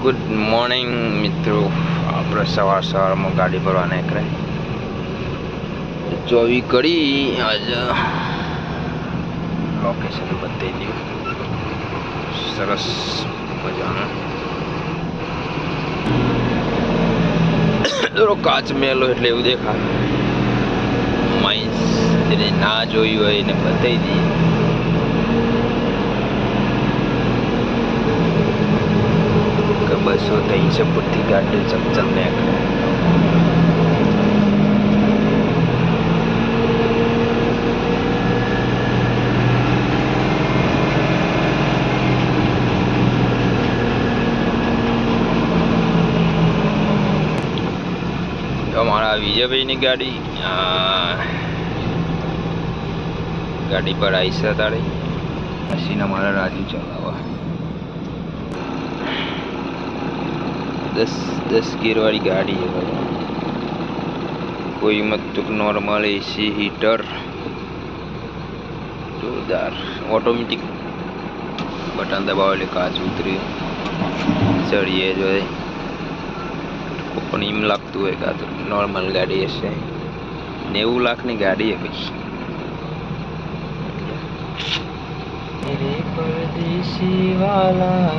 Good morning મિત્રો. આપણે સવારમાં ગાડી ભરવા નીકળે 24 કડી આજે લોકેશન બતાવી દઉં. સરસ મજાનું કાચ મેલો એટલે એવું દેખાય. માઇન્સ એને ના જોયું હોય એને બતાવી દઈએ. કે 200-300 ફૂટથી ગાડી ચમચમ નીકળે. અમારા વિજયભાઈની ગાડી પર આવી છે તારે મશીન અમારા રાજુ ચલાવવા 10 ગિયરવાળી ગાડી છે ભાઈ. કોઈ મત નોર્મલ એસી હીટર જોરદાર ઓટોમેટિક બટન દબાવો એટલે કાચ ઉતરી ચડીએ જોઈએ. પણ એમ લાગતું હોય કે આ તો નોર્મલ ગાડી હશે. 90 લાખની ગાડી હે ભાઈ. મેરે પરદેશી વાલા